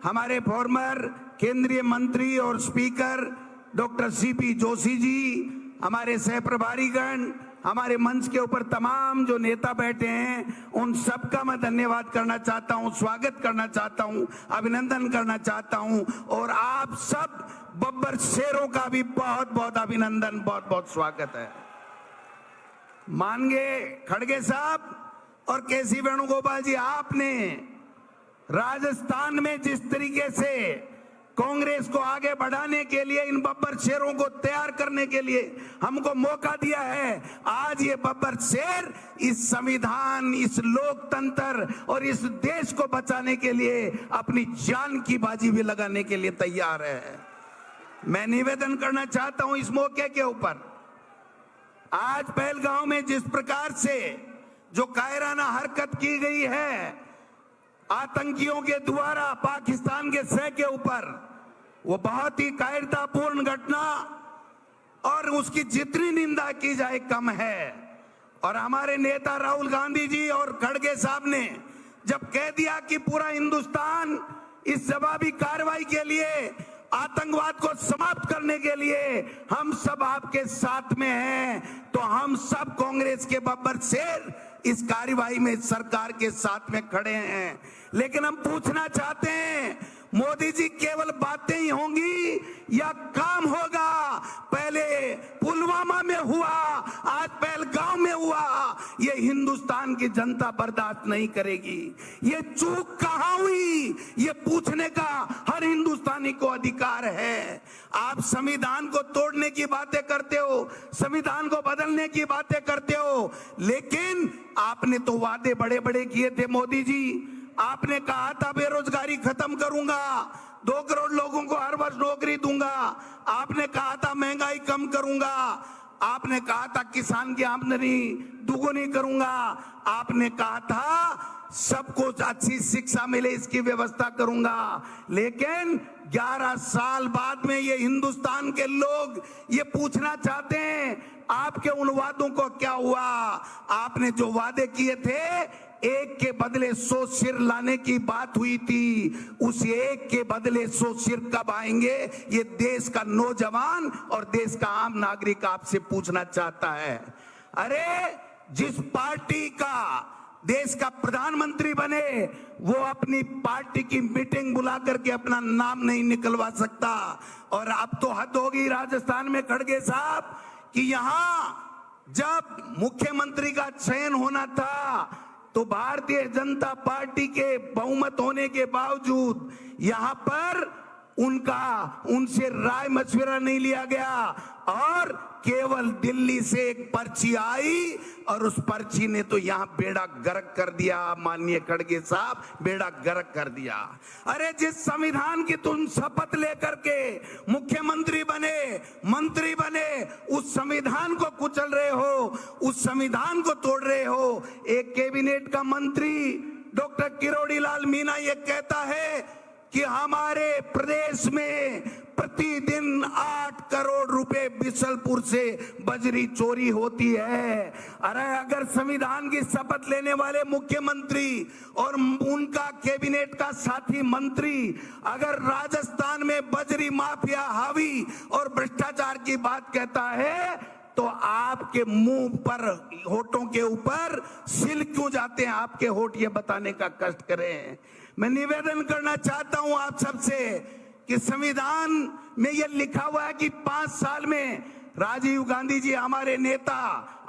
हमारे फॉर्मर केंद्रीय मंत्री और speaker doctor CP Joshi ji, हमारे सह प्रभारीगण, हमारे मंच के ऊपर तमाम जो नेता बैठे हैं, उन सबका मैं धन्यवाद करना चाहता हूं, स्वागत करना चाहता हूं, अभिनंदन करना चाहता हूं। और आप सब बब्बर शेरों का भी बहुत बहुत अभिनंदन, बहुत बहुत स्वागत है। मानगे खड़गे साहब और केसी वेणुगोपाल जी, आपने राजस्थान में जिस तरीके से कांग्रेस को आगे बढ़ाने के लिए, इन बब्बर शेरों को तैयार करने के लिए हमको मौका दिया है, आज ये बब्बर शेर इस संविधान, इस लोकतंत्र और इस देश को बचाने के लिए अपनी जान की बाजी भी लगाने के लिए तैयार है। मैं निवेदन करना चाहता हूं इस मौके के ऊपर, आज पहलगांव में जिस प्रकार से जो कायराना हरकत की गई है आतंकियों के द्वारा पाकिस्तान के सह के ऊपर, वो बहुत ही कायरतापूर्ण घटना और उसकी जितनी निंदा की जाए कम है। और हमारे नेता राहुल गांधी जी और खड़गे साहब ने जब कह दिया कि पूरा हिंदुस्तान इस जवाबी कार्रवाई के लिए, आतंकवाद को समाप्त करने के लिए हम सब आपके साथ में हैं, तो हम सब कांग्रेस के बब्बर शेर इस कार्रवाई में सरकार के साथ में खड़े हैं। लेकिन हम पूछना चाहते हैं, मोदी जी केवल बातें ही होंगी या काम होगा? पहले पुलवामा में हुआ, आज पहलगांव में हुआ, ये हिंदुस्तान की जनता बर्दाश्त नहीं करेगी। ये चूक कहां हुई, ये पूछने का हर हिंदुस्तानी को अधिकार है। आप संविधान को तोड़ने की बातें करते हो, संविधान को बदलने की बातें करते हो, लेकिन आपने तो वादे बड़े बड़े किए थे मोदी जी। आपने कहा था बेरोजगारी खत्म करूंगा, 2 करोड़ लोगों को हर वर्ष नौकरी दूंगा, आपने कहा था महंगाई कम करूंगा, आपने कहा था किसान की आमदनी दुगुनी करूंगा, आपने कहा था सबको अच्छी शिक्षा मिले इसकी व्यवस्था करूंगा। लेकिन 11 साल बाद में ये हिंदुस्तान के लोग ये पूछना चाहते हैं, आपके उन वादों को क्या हुआ? आपने जो वादे किए थे, एक के बदले 100 सिर लाने की बात हुई थी, उस एक के बदले 100 सिर कब आएंगे? ये देश का नौजवान और देश का आम नागरिक आपसे पूछना चाहता है। अरे जिस पार्टी का देश का प्रधानमंत्री बने, वो अपनी पार्टी की मीटिंग बुला करके अपना नाम नहीं निकलवा सकता। और अब तो हद होगी राजस्थान में खड़गे साहब कि यहां जब मुख्यमंत्री का चयन होना था, तो भारतीय जनता पार्टी के बहुमत होने के बावजूद यहां पर उनसे राय मशविरा नहीं लिया गया और केवल दिल्ली से एक पर्ची आई और उस पर्ची ने तो यहां बेड़ा गर्क कर दिया। माननीय खड़गे साहब, बेड़ा गर्क कर दिया। अरे जिस संविधान की तुम शपथ लेकर के मुख्यमंत्री बने, मंत्री बने, उस संविधान को कुचल रहे हो, उस संविधान को तोड़ रहे हो। एक कैबिनेट का मंत्री डॉक्टर किरोड़ी लाल मीना ये कहता है कि हमारे प्रदेश में प्रतिदिन 8 करोड़ रुपए बिशलपुर से बजरी चोरी होती है। अरे अगर संविधान की शपथ लेने वाले मुख्यमंत्री और उनका कैबिनेट का साथी मंत्री अगर राजस्थान में बजरी माफिया हावी और भ्रष्टाचार की बात कहता है, तो आपके मुंह पर, होठों के ऊपर सिल क्यों जाते हैं? आपके होठ ये बताने का कष्ट करें। मैं निवेदन करना चाहता हूं आप सबसे कि संविधान में यह लिखा हुआ है कि 5 साल में राजीव गांधी जी हमारे नेता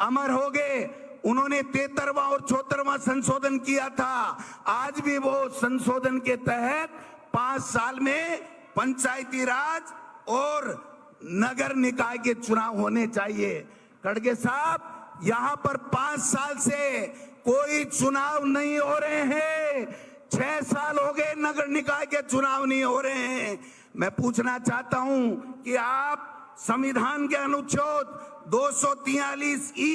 अमर हो गए, उन्होंने 73वां और 74वां संशोधन किया था। आज भी वो संशोधन के तहत 5 साल में पंचायती राज और नगर निकाय के चुनाव होने चाहिए। खड़गे साहब, यहां पर 5 साल से कोई चुनाव नहीं हो रहे हैं, 6 साल हो गए नगर निकाय के चुनाव नहीं हो रहे हैं। मैं पूछना चाहता हूं कि आप संविधान के अनुच्छेद 243E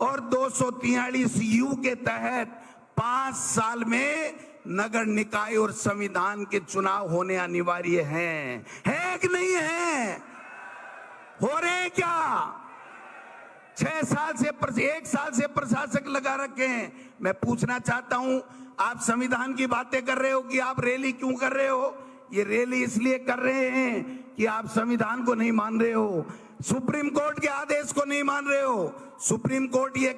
और 243U के तहत 5 साल में नगर निकाय और संविधान के चुनाव होने अनिवार्य हैं, है कि नहीं है? हो रहे हैं क्या? 1 साल से प्रशासक लगा रखे हैं। मैं पूछना चाहता हूं, आप संविधान की बातें कर रहे हो कि आप रैली क्यों कर रहे हो? ये रैली इसलिए कर रहे हैं कि आप संविधान को नहीं मान रहे हो, सुप्रीम कोर्ट के आदेश को नहीं मान रहे हो। सुप्रीम कोर्ट ये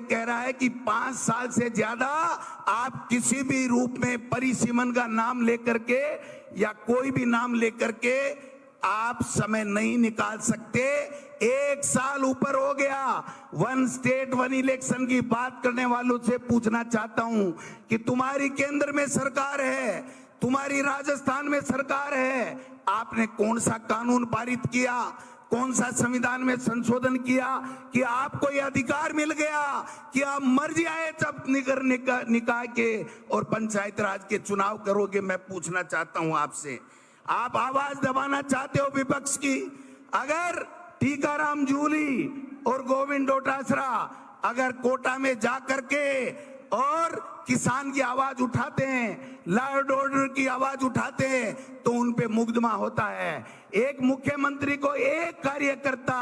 कह रहा है कि 5 साल से ज्यादा आप किसी भी रूप में परिसीमन का नाम लेकर के या कोई भी नाम लेकर के आप समय नहीं निकाल सकते। 1 साल ऊपर हो गया। 1 स्टेट 1 इलेक्शन की बात करने वालों से पूछना चाहता हूं कि तुम्हारी केंद्र में सरकार है, तुम्हारी राजस्थान में सरकार है, आपने कौन सा कानून पारित किया, कौन सा संविधान में संशोधन किया कि आपको यह अधिकार मिल गया कि आप मर्जी आए जब निकाय के और पंचायत राज के चुनाव करोगे। मैं पूछना चाहता हूं आपसे, आप आवाज दबाना चाहते हो विपक्ष की? अगर टीकाराम जूली और गोविंद डोटासरा अगर कोटा में जाकर के और किसान की आवाज उठाते हैं, लॉ एंड ऑर्डर की आवाज उठाते हैं, तो उन पे मुकदमा होता है। एक मुख्यमंत्री को एक कार्यकर्ता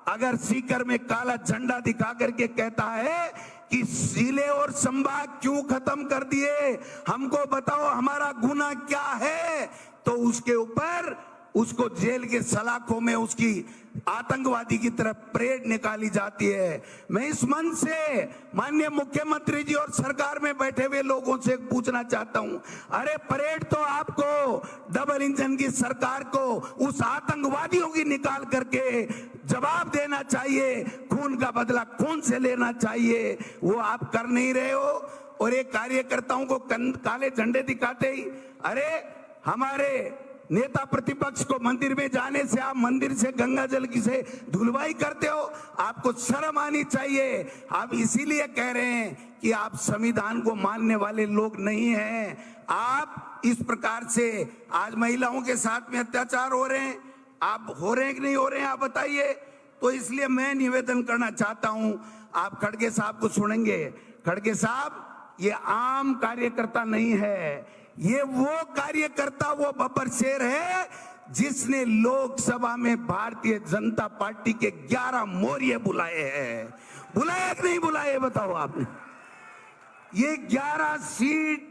अगर सीकर में काला झंडा दिखा करके कहता है कि जिले और संभाग क्यों खत्म कर दिए, हमको बताओ हमारा गुनाह क्या है, तो उसके ऊपर उसको जेल के सलाखों में उसकी आतंकवादी की तरफ परेड निकाली जाती है। मैं इस मंच से माननीय मुख्यमंत्री जी और सरकार में बैठे हुए लोगों से पूछना चाहता हूं, अरे परेड तो आपको डबल इंजन की सरकार को उस आतंकवादियों की निकाल करके जवाब देना चाहिए, खून का बदला खून से लेना चाहिए, वो आप कर नहीं रहे हो। और ये कार्यकर्ताओं को काले झंडे दिखाते ही अरे हमारे नेता प्रतिपक्ष को मंदिर में जाने से आप मंदिर से गंगा जल की से धुलवाई करते हो, आपको शर्म आनी चाहिए। आप इसीलिए कह रहे हैं कि आप संविधान को मानने वाले लोग नहीं हैं। आप इस प्रकार से आज महिलाओं के साथ में अत्याचार हो रहे हैं, आप हो रहे हैं कि नहीं हो रहे हैं आप बताइए। तो इसलिए मैं निवेदन करना चाहता हूं, आप खड़गे साहब को सुनेंगे। खड़गे साहब ये आम कार्यकर्ता नहीं है, ये वो कार्यकर्ता, वो बब्बर शेर है जिसने लोकसभा में भारतीय जनता पार्टी के 11 मोरिये बुलाए हैं। बुलाए कि नहीं बुलाए बताओ आपने? ये 11 सीट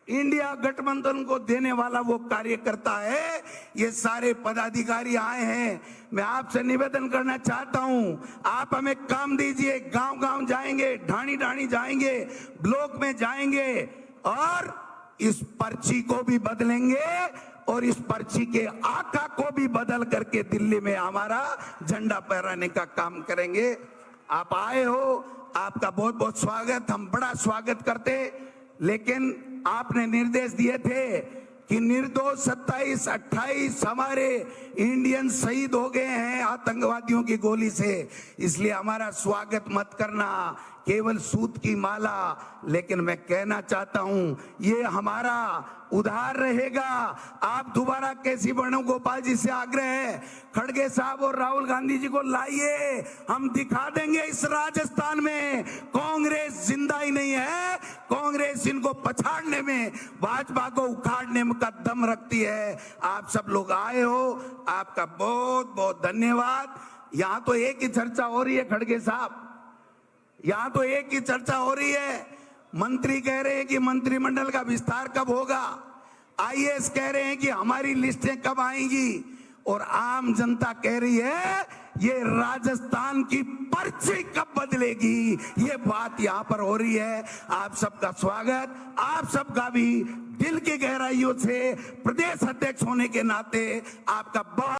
इंडिया गठबंधन को देने वाला वो कार्यकर्ता है। ये सारे पदाधिकारी आए हैं। मैं आपसे निवेदन करना चाहता हूं, आप हमें काम दीजिए, गांव-गांव जाएंगे, ढाणी-ढाणी जाएंगे, ब्लॉक में जाएंगे और इस पर्ची को भी बदलेंगे और इस पर्ची के आका को भी बदल करके दिल्ली में हमारा झंडा फहराने का काम करेंगे। आप आए हो, आपका बहुत बहुत स्वागत, हम बड़ा स्वागत करते। लेकिन आपने निर्देश दिए थे कि निर्दोष 27-28 हमारे इंडियन शहीद हो गए हैं आतंकवादियों की गोली से, इसलिए हमारा स्वागत मत करना, केवल सूत की माला। लेकिन मैं कहना चाहता हूं ये हमारा उधार रहेगा। आप दोबारा केसी वेणुगोपाल जी से आग्रह है, खड़गे साहब और राहुल गांधी जी को लाइए, हम दिखा देंगे इस राजस्थान में कांग्रेस जिंदा ही नहीं है। कांग्रेस इनको पछाड़ने में, भाजपा को उखाड़ने में का दम रखती है। आप सब लोग आए हो, आपका बहुत बहुत धन्यवाद। यहाँ तो एक ही चर्चा हो रही है खड़गे साहब, यहाँ तो एक ही चर्चा हो रही है। मंत्री कह रहे हैं कि मंत्रिमंडल का विस्तार कब होगा, आईएएस कह रहे हैं कि हमारी लिस्टें कब आएंगी, और आम जनता कह रही है ये राजस्थान की पर्ची कब बदलेगी। ये बात यहाँ पर हो रही है। आप सबका स्वागत, आप सबका भी दिल की गहराइयों से प्रदेश अध्यक्ष होने के नाते आपका बहुत